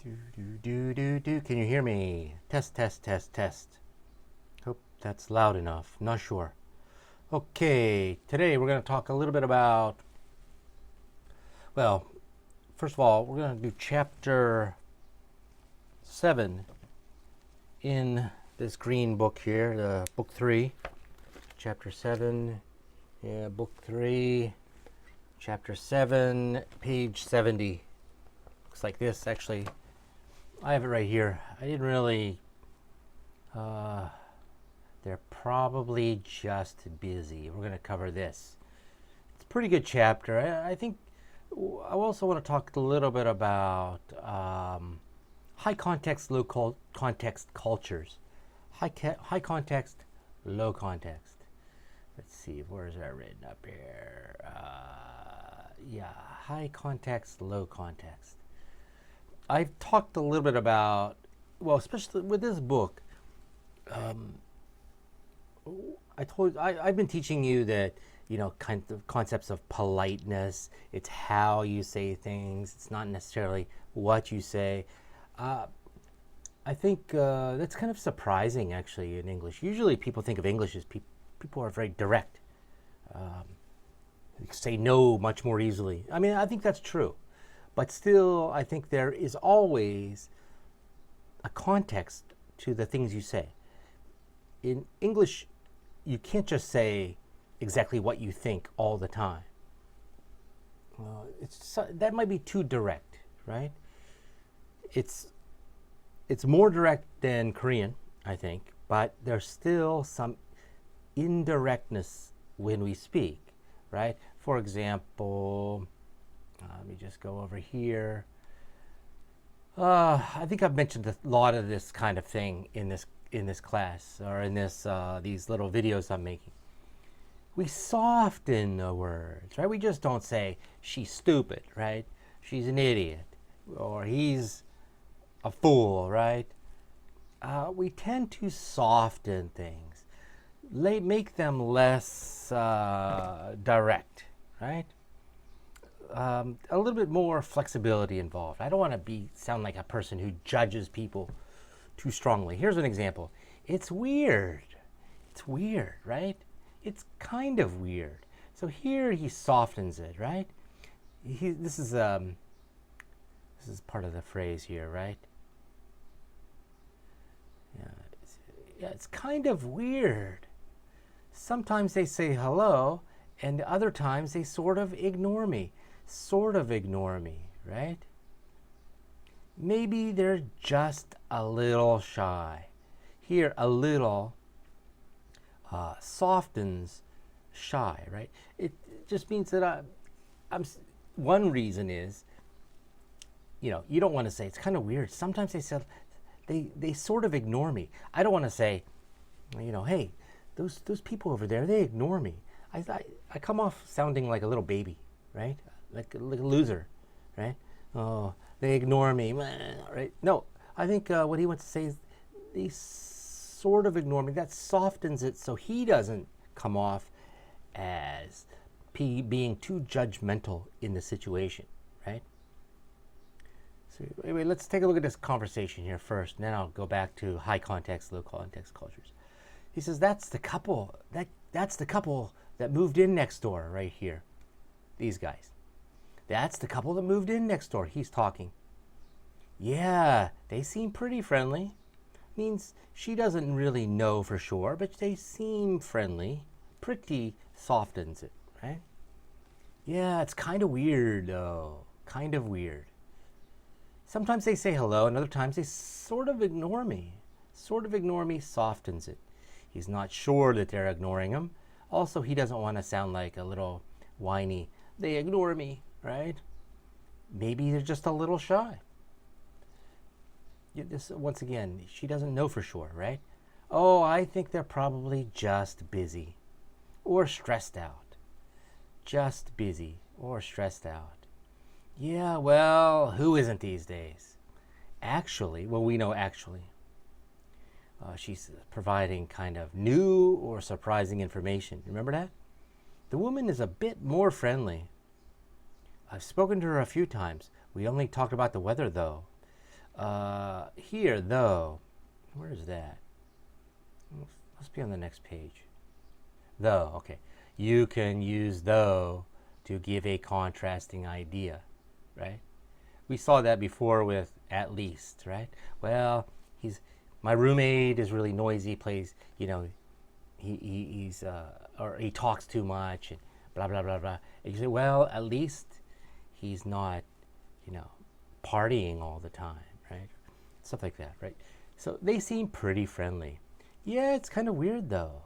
Can you hear me? Test, test, test, test. Hope that's loud enough. Not sure. Okay, today we're going to talk a little bit about, well, first of all, we're going to do chapter 7 in this green book here, book 3. Chapter 7, book 3, chapter 7, page 70. Looks like this, actually. I have it right here. I didn't really, they're probably just busy. We're going to cover this. It's a pretty good chapter. I think I also want to talk a little bit about high context, low context cultures. High context, low context. Let's see, where is that written up here? High context, low context. I've talked a little bit about, well, especially with this book, I've been teaching you that, kind of concepts of politeness. It's how you say things. It's not necessarily what you say. I think that's kind of surprising, actually, in English. Usually people think of English as people are very direct. Say no much more easily. I mean, I think that's true. But still, I think there is always a context to the things you say. In English, you can't just say exactly what you think all the time. That might be too direct, right? It's more direct than Korean, I think, but there's still some indirectness when we speak, right? For example, let me just go over here. I think I've mentioned a lot of this kind of thing in this class, or in these little videos I'm making. We soften the words, right? We just don't say she's stupid, right? She's an idiot, or he's a fool, right? We tend to soften things, make them less direct, right? A little bit more flexibility involved. I don't want to sound like a person who judges people too strongly. Here's an example. It's weird. It's weird, right? It's kind of weird. So here he softens it, right? This is part of the phrase here, right? Yeah, it's kind of weird. Sometimes they say hello, and other times they sort of ignore me. Sort of ignore me, right? Maybe they're just a little shy. Here, a little softens shy, right? It just means that one reason is, you don't want to say, it's kind of weird. Sometimes they sort of ignore me. I don't want to say, hey, those people over there, they ignore me. I come off sounding like a little baby, right? Like a loser, right? Oh, they ignore me, right? No, I think what he wants to say is they sort of ignore me. That softens it so he doesn't come off as being too judgmental in the situation, right? So anyway, let's take a look at this conversation here first, and then I'll go back to high context, low context cultures. He says, that's the couple that moved in next door right here. These guys. That's the couple that moved in next door. He's talking. Yeah, they seem pretty friendly. Means she doesn't really know for sure, but they seem friendly. Pretty softens it, right? Yeah, it's kind of weird, though. Kind of weird. Sometimes they say hello, and other times they sort of ignore me. Sort of ignore me softens it. He's not sure that they're ignoring him. Also, he doesn't want to sound like a little whiny, they ignore me, right? Maybe they're just a little shy. Once again, she doesn't know for sure, right? Oh, I think they're probably just busy or stressed out. Just busy or stressed out. Yeah, well, who isn't these days? Actually, well, we know actually. She's providing kind of new or surprising information. Remember that? The woman is a bit more friendly. I've spoken to her a few times. We only talked about the weather, though. Here, though, where is that? Must be on the next page. Though, okay. You can use though to give a contrasting idea, right? We saw that before with at least, right? Well, my roommate is really noisy, plays, he's or he talks too much and blah blah blah blah. And you say, well, at least he's not, partying all the time, right? Stuff like that, right? So they seem pretty friendly. Yeah, it's kind of weird though.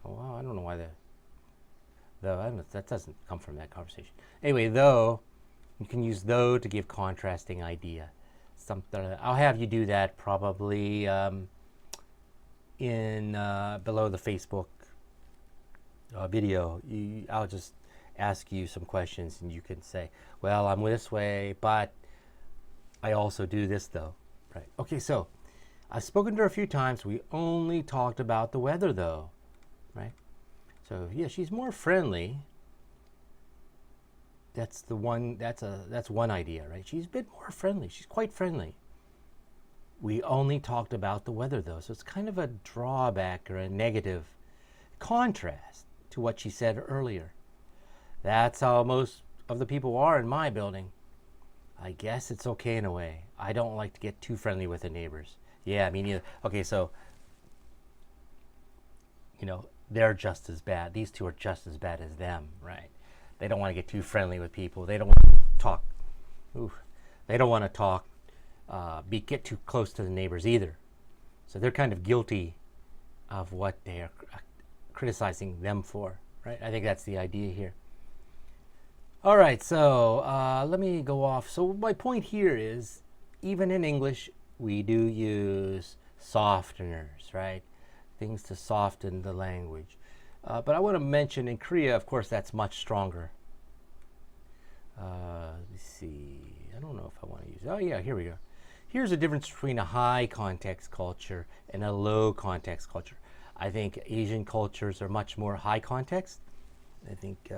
Oh, wow, I don't know why that doesn't come from that conversation. Anyway, though, you can use though to give contrasting idea. I'll have you do that probably in below the Facebook video. I'll just ask you some questions and you can say, well, I'm this way, but I also do this though. Right. Okay, so I've spoken to her a few times. We only talked about the weather though. Right? So yeah, she's more friendly. That's one idea, right? She's a bit more friendly. She's quite friendly. We only talked about the weather though, so it's kind of a drawback or a negative contrast to what she said earlier. That's how most of the people are in my building. I guess it's okay in a way. I don't like to get too friendly with the neighbors. Yeah, me neither. Okay, so they're just as bad. These two are just as bad as them, right? They don't want to get too friendly with people. They don't want to talk. They don't want to talk, get too close to the neighbors either. So they're kind of guilty of what they are criticizing them for, right? I think that's the idea here. All right, so let me go off. So my point here is, even in English, we do use softeners, right? Things to soften the language. But I want to mention in Korea, of course, that's much stronger. Let's see. I don't know if I want to use it. Oh, yeah, here we go. Here's the difference between a high context culture and a low context culture. I think Asian cultures are much more high context. I think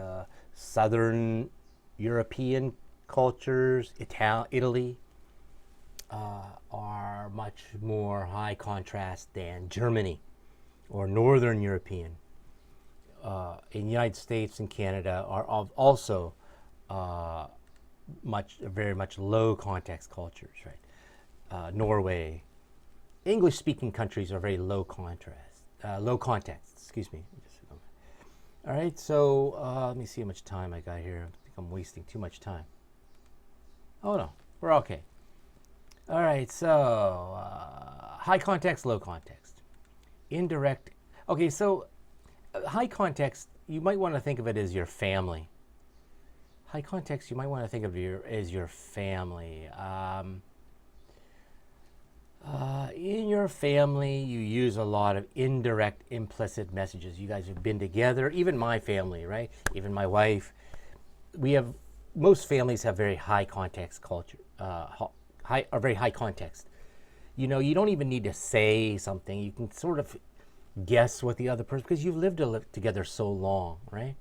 Southern European cultures, Italy, are much more high contrast than Germany or Northern European. In the United States and Canada are also very much low context cultures, right? Norway, English-speaking countries are very low context. Excuse me. All right, so let me see how much time I got here. I think I'm wasting too much time. Oh no, we're okay. All right, so high context, low context, indirect. Okay, so high context, you might want to think of it as your family. High context, you might want to think of as your family. In your family, you use a lot of indirect, implicit messages. You guys have been together, even my family, right? Even my wife. Most families have very high context culture, very high context. You don't even need to say something. You can sort of guess what the other person, because you've lived together so long, right?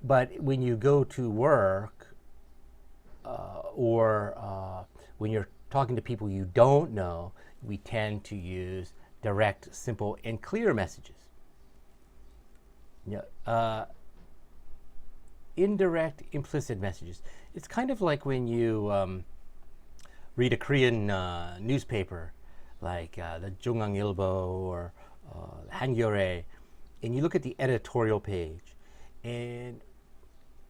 But when you go to work or when you're talking to people you don't know, we tend to use direct, simple, and clear messages. Indirect, implicit messages. It's kind of like when you read a Korean newspaper, like the 중앙일보 or 한겨레, and you look at the editorial page, and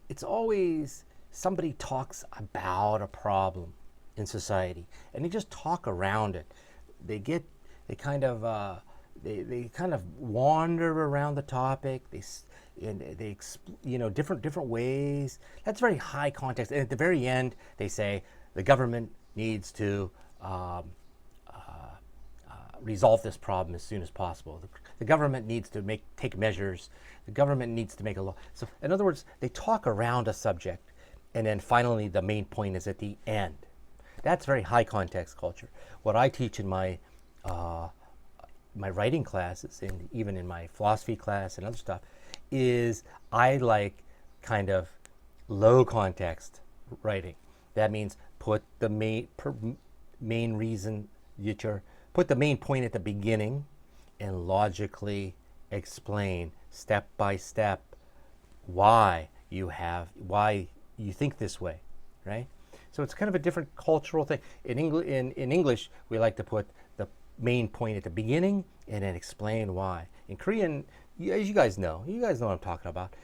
it's always somebody talks about a problem in society, and they just talk around it. They kind of wander around the topic. They different ways. That's very high context. And at the very end, they say the government needs to resolve this problem as soon as possible. The government needs to take measures. The government needs to make a law. So, in other words, they talk around a subject, and then finally the main point is at the end. That's very high context culture. What I teach in my writing classes, and even in my philosophy class and other stuff, is I like kind of low context writing. That means put the main reason that you're, put the main point at the beginning and logically explain step by step why you think this way, right? So it's kind of a different cultural thing. In English, we like to put the main point at the beginning and then explain why. In Korean, as you guys know what I'm talking about.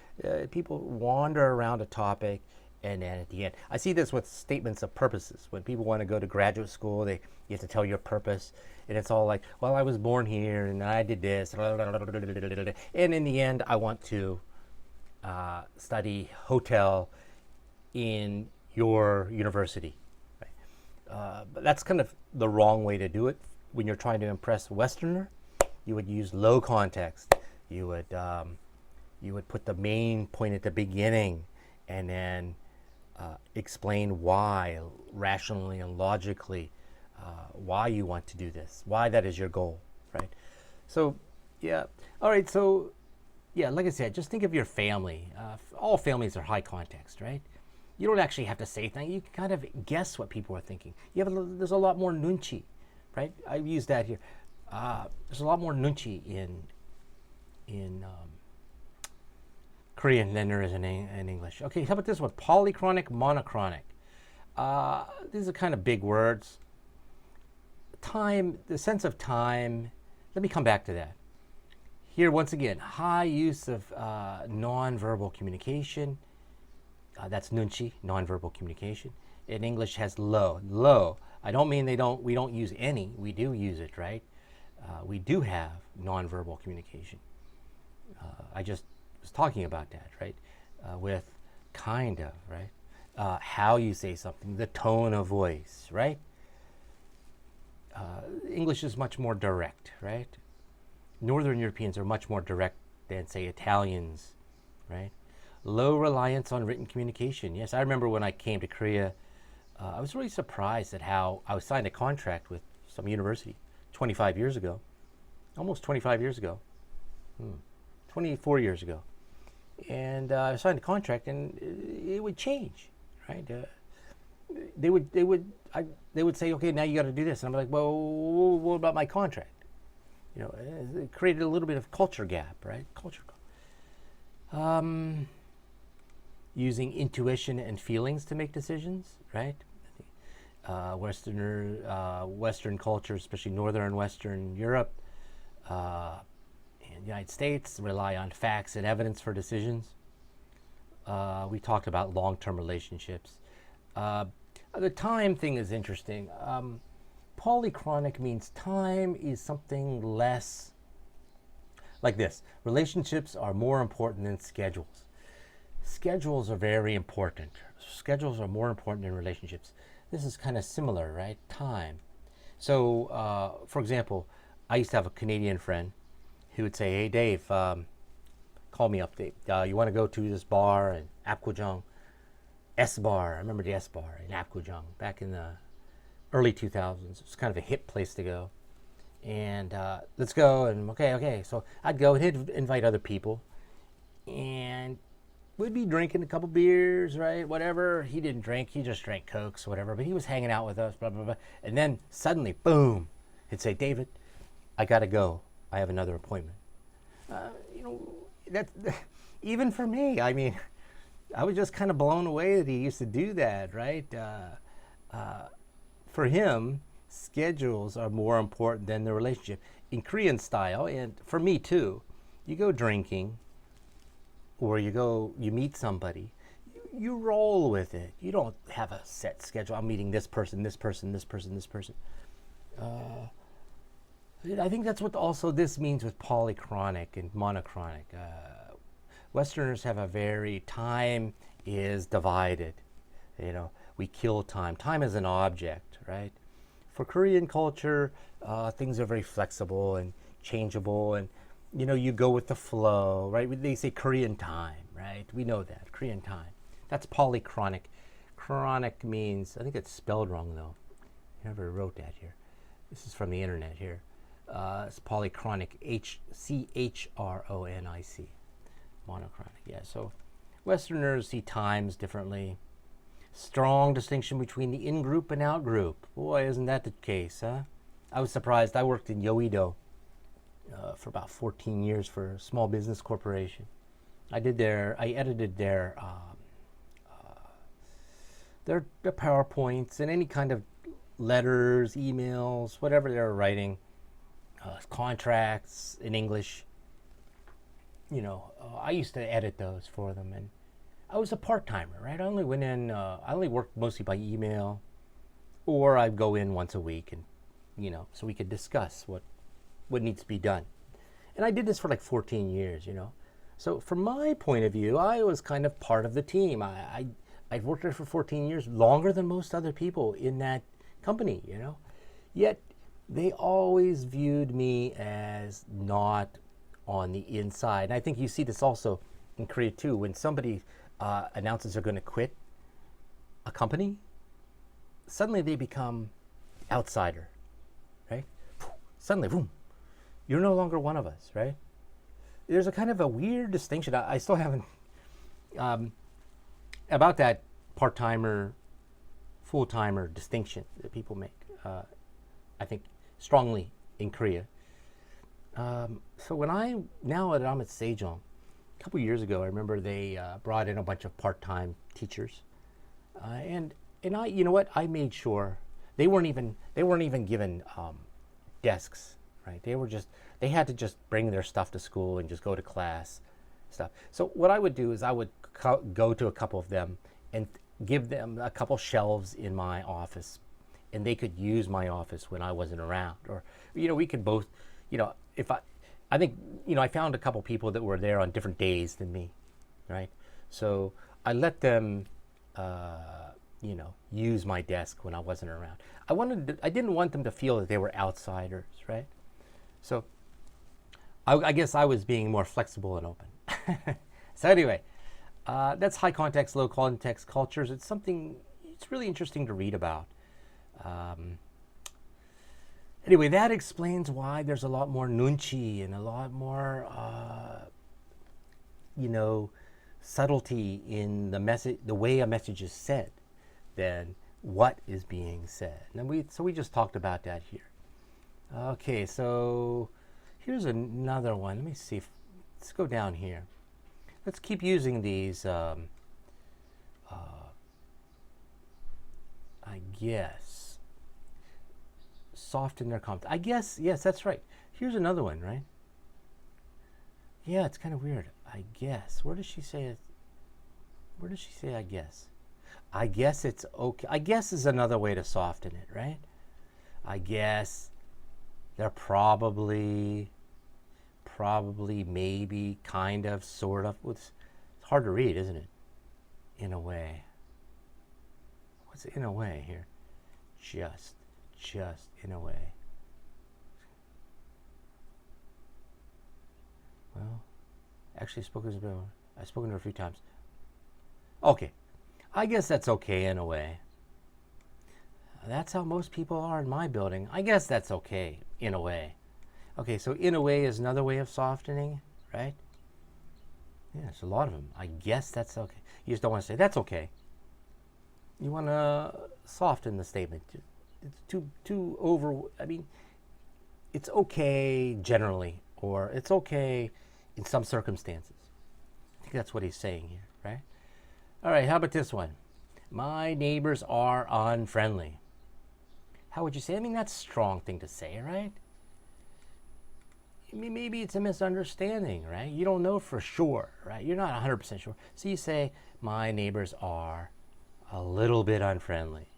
People wander around a topic, and then at the end, I see this with statements of purposes. When people want to go to graduate school, you have to tell your purpose, and it's all like, well, I was born here, and I did this, and in the end, I want to study hotel in your university. Right? But that's kind of the wrong way to do it. When you're trying to impress a Westerner, you would use low context. You would put the main point at the beginning, and then explain why, rationally and logically, why you want to do this, why that is your goal, right? So, yeah. All right. So, yeah, like I said, just think of your family. All families are high context, right? You don't actually have to say things. You can kind of guess what people are thinking. There's a lot more nunchi, right? I use that here. There's a lot more nunchi in Korean than there is in English. Okay, how about this one? Polychronic, monochronic. These are kind of big words. Time, the sense of time. Let me come back to that. Here, once again, high use of nonverbal communication. That's nunchi, nonverbal communication. In English has low. Low. I don't mean we don't use any. We do use it, right? We do have nonverbal communication. I just was talking about that, right? With kind of, right? How you say something, the tone of voice, right? English is much more direct, right? Northern Europeans are much more direct than, say, Italians, right? Low reliance on written communication. Yes, I remember when I came to Korea, I was really surprised at how I was signed a contract with some university 25 years ago, almost 25 years ago, 24 years ago. And I signed a contract, and it would change, right? They would say, okay, now you got to do this. And I'm like, well, what about my contract? You know, it created a little bit of culture gap, right? Using intuition and feelings to make decisions, right? Western culture, especially Northern and Western Europe, and the United States, rely on facts and evidence for decisions. We talked about long-term relationships. The time thing is interesting. Polychronic means time is something less like this. Relationships are more important than schedules. Schedules are very important. Schedules are more important than relationships. This is kind of similar, right? Time. So, for example, I used to have a Canadian friend who would say, hey, Dave, call me up, Dave. You want to go to this bar in Apgujeong? S-Bar. I remember the S-Bar in Apgujeong back in the early 2000s. It was kind of a hip place to go. And let's go. And okay. So I'd go, and he'd invite other people. And we'd be drinking a couple beers, right? Whatever. He didn't drink. He just drank Cokes, whatever. But he was hanging out with us, blah, blah, blah. And then suddenly, boom, he'd say, David, I got to go. I have another appointment. That's even for me. I mean, I was just kind of blown away that he used to do that, right? For him, schedules are more important than the relationship. In Korean style, and for me too, you go drinking, or you meet somebody, you roll with it. You don't have a set schedule. I'm meeting this person, this person, this person, this person. I think that's what also this means with polychronic and monochronic. Westerners have a very, time is divided. You know, we kill time. Time is an object, right? For Korean culture, things are very flexible and changeable, and you go with the flow, right? They say Korean time, right? We know that, Korean time. That's polychronic. Chronic means, I think it's spelled wrong though. I never wrote that here. This is from the internet here. It's polychronic, Chronic. Monochronic, yeah. So Westerners see times differently. Strong distinction between the in-group and out-group. Boy, isn't that the case, huh? I was surprised. I worked in Yoido for about 14 years for a small business corporation. I edited their PowerPoints and any kind of letters, emails, whatever they were writing, contracts in English. I used to edit those for them, and I was a part-timer, right? I only worked mostly by email, or I'd go in once a week, and so we could discuss what needs to be done. And I did this for like 14 years, So from my point of view, I was kind of part of the team. I'd worked there for 14 years, longer than most other people in that company, Yet they always viewed me as not on the inside. And I think you see this also in Korea too. When somebody announces they're going to quit a company, suddenly they become outsider, right? Suddenly, boom, you're no longer one of us, right? There's a kind of a weird distinction. I still haven't, about that part-timer, full-timer distinction that people make, I think, strongly in Korea. So when I'm at Sejong, a couple years ago, I remember they brought in a bunch of part-time teachers, and I, I made sure they weren't even given desks, right? They had to just bring their stuff to school and just go to class, stuff. So what I would do is I would go to a couple of them and give them a couple shelves in my office, and they could use my office when I wasn't around, or we could both, if I think, I found a couple people that were there on different days than me, right? So I let them, use my desk when I wasn't around. I didn't want them to feel that they were outsiders, right? So I guess I was being more flexible and open. So anyway, that's high context, low context cultures. It's really interesting to read about. Anyway, that explains why there's a lot more nunchi and a lot more, subtlety in the message, the way a message is said, than what is being said. And we just talked about that here. Okay, so here's another one. Let me see. Let's go down here. Let's keep using these. I guess. Soften their comment. I guess, yes, that's right. Here's another one, right? Yeah, it's kind of weird. I guess. Where does she say it? Where does she say I guess? I guess it's okay. I guess is another way to soften it, right? I guess they're probably, maybe, kind of, sort of. It's hard to read, isn't it? In a way. What's in a way here? Just in a way. Well, actually I've spoken to her a few times. Okay, I guess that's okay in a way. That's how most people are in my building. I guess that's okay in a way. Okay, so in a way is another way of softening, right? Yeah, there's a lot of them. I guess that's okay. You just don't want to say that's okay. You want to soften the statement. It's too over. I mean, it's okay generally, or it's okay in some circumstances. I think that's what he's saying here, right? All right, how about this one? My neighbors are unfriendly. How would you say? I mean, that's a strong thing to say, right? I mean, maybe it's a misunderstanding, right? You don't know for sure, right? You're not 100% sure. So you say, my neighbors are a little bit unfriendly.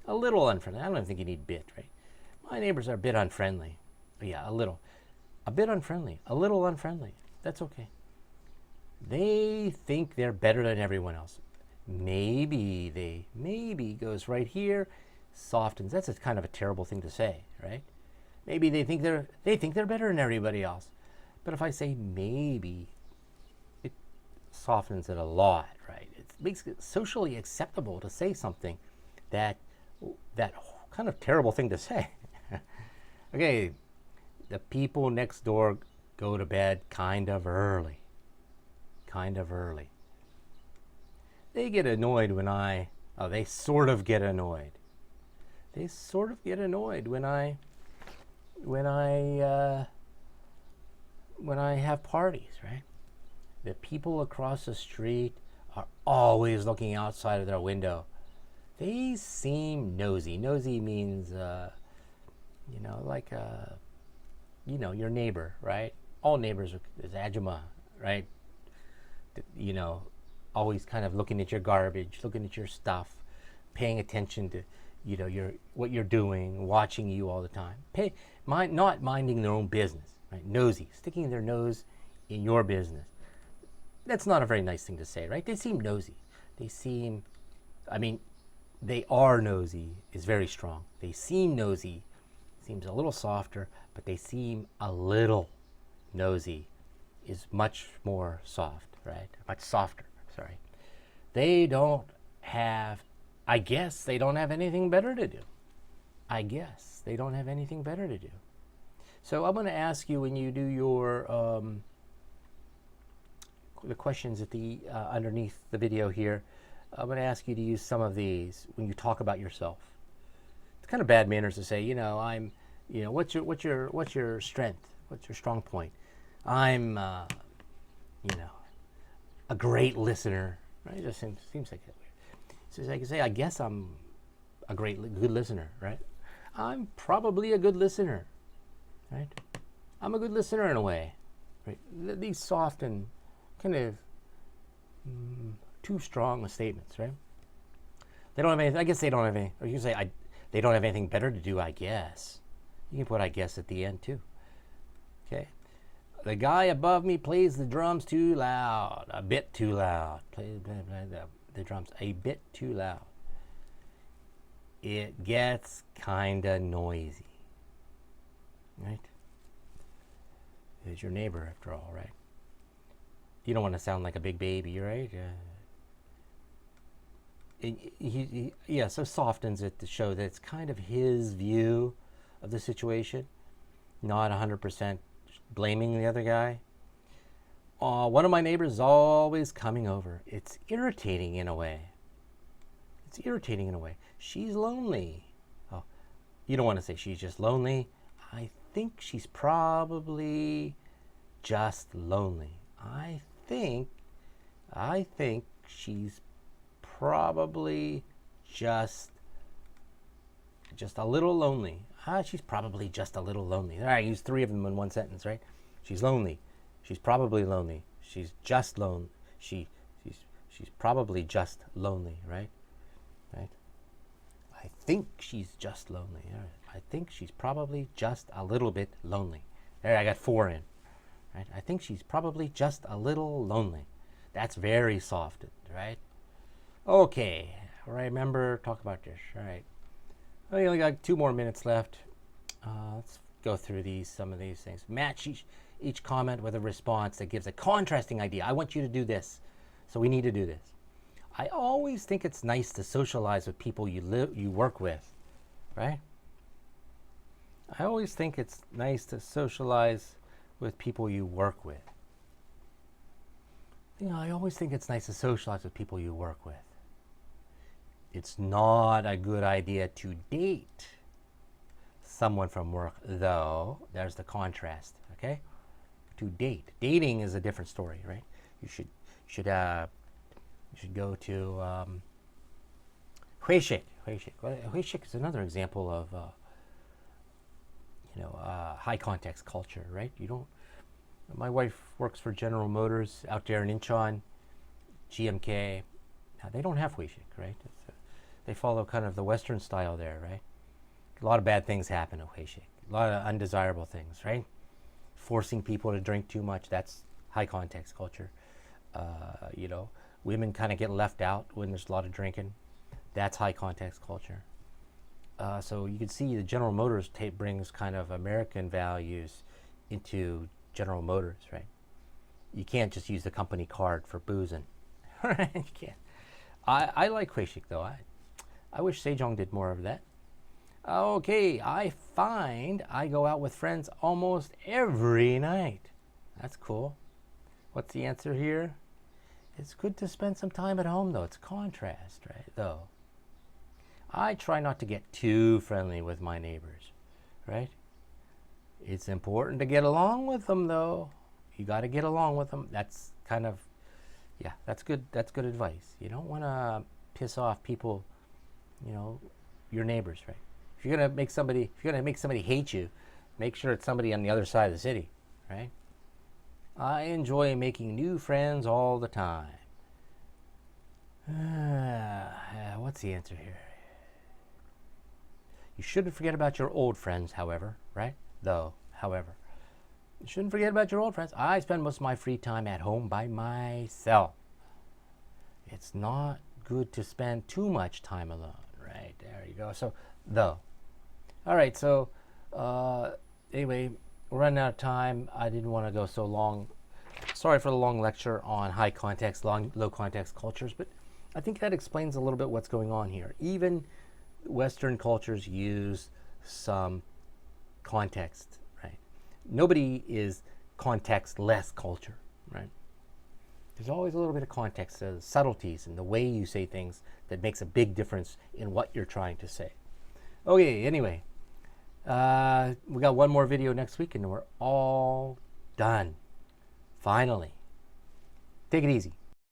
A little unfriendly. I don't think you need bit, right? My neighbors are a bit unfriendly. But yeah, a little. A bit unfriendly. A little unfriendly. That's okay. They think they're better than everyone else. Maybe goes right here, softens. That's a kind of a terrible thing to say, right? Maybe they think they're better than everybody else. But if I say maybe, it softens it a lot, right? It makes it socially acceptable to say something that kind of terrible thing to say. Okay, the people next door go to bed kind of early. They get annoyed when I Oh, they sort of get annoyed. They sort of get annoyed when I have parties, right? The people across the street are always looking outside of their window. They seem nosy. Nosy means, like, your neighbor, right? All neighbors is ajuma, right? Always kind of looking at your garbage, looking at your stuff, paying attention to, what you're doing, watching you all the time. Not minding their own business, right? Nosy, sticking their nose in your business. That's not a very nice thing to say, right? They seem nosy. They are nosy is very strong. They seem nosy, seems a little softer, but they seem a little nosy is much more soft, right? Much softer, sorry. I guess they don't have anything better to do. So I'm going to ask you, when you do your the questions at the underneath the video here, I'm going to ask you to use some of these when you talk about yourself. It's kind of bad manners to say, what's your strength? What's your strong point? I'm, a great listener. Right? It just seems like that weird. So I can say, I guess I'm a good listener, right? I'm probably a good listener, right? I'm a good listener in a way, right? These soft and kind of too strong statements, right? They don't have anything. I guess they don't have any. Or you can say, they don't have anything better to do, I guess. You can put "I guess" at the end too. Okay. The guy above me plays the drums too loud, a bit too loud. Plays the drums a bit too loud. It gets kinda noisy, right? It's your neighbor, after all, right? You don't want to sound like a big baby, right? So softens it to show that it's kind of his view of the situation, not 100% blaming the other guy. One of my neighbors is always coming over. It's irritating in a way. She's lonely. Oh, you don't want to say she's just lonely. I think she's probably just lonely. I think she's probably just a little lonely. She's probably just a little lonely. All right, I used three of them in one sentence, right? She's lonely. She's probably lonely. She's just lonely. She's probably just lonely, right? Right? I think she's just lonely. All right. I think she's probably just a little bit lonely. There, I got four in. Right? I think she's probably just a little lonely. That's very soft, right? Okay. Remember, talk about this. All right. We only got 2 more minutes left. Let's go through some of these things. Match each comment with a response that gives a contrasting idea. I want you to do this, so we need to do this. I always think it's nice to socialize with people you work with, right? I always think it's nice to socialize with people you work with. I always think it's nice to socialize with people you work with. It's not a good idea to date someone from work, though. There's the contrast, okay? To date. Dating is a different story, right? You should go to Huishik. Huishik is another example of high context culture, right? My wife works for General Motors out there in Incheon, GMK. Now, they don't have Huishik, right? They follow kind of the Western style there, right? A lot of bad things happen at Huishik. A lot of undesirable things, right? Forcing people to drink too much, that's high context culture. Women kind of get left out when there's a lot of drinking. That's high context culture. So you can see the General Motors tape brings kind of American values into General Motors, right? You can't just use the company card for boozing. Right? You can't. I like Huishik, though. I wish Sejong did more of that. Okay, I find I go out with friends almost every night. That's cool. What's the answer here? It's good to spend some time at home, though. It's contrast, right? Though. I try not to get too friendly with my neighbors, right? It's important to get along with them, though. You got to get along with them. That's kind of, yeah, that's good. That's good advice. You don't want to piss off people, you know, your neighbors, right? If you're gonna make somebody hate you, make sure it's somebody on the other side of the city, right? I enjoy making new friends all the time. What's the answer here? You shouldn't forget about your old friends, however, right? However. You shouldn't forget about your old friends. I spend most of my free time at home by myself. It's not good to spend too much time alone, right? There you go. So, though. All right, so anyway, we're running out of time. I didn't want to go so long. Sorry for the long lecture on high context, low context cultures, but I think that explains a little bit what's going on here. Even Western cultures use some context, right? Nobody is context-less culture, right? There's always a little bit of context, subtleties in the way you say things that makes a big difference in what you're trying to say. Okay, anyway, we got one more video next week and we're all done. Finally. Take it easy.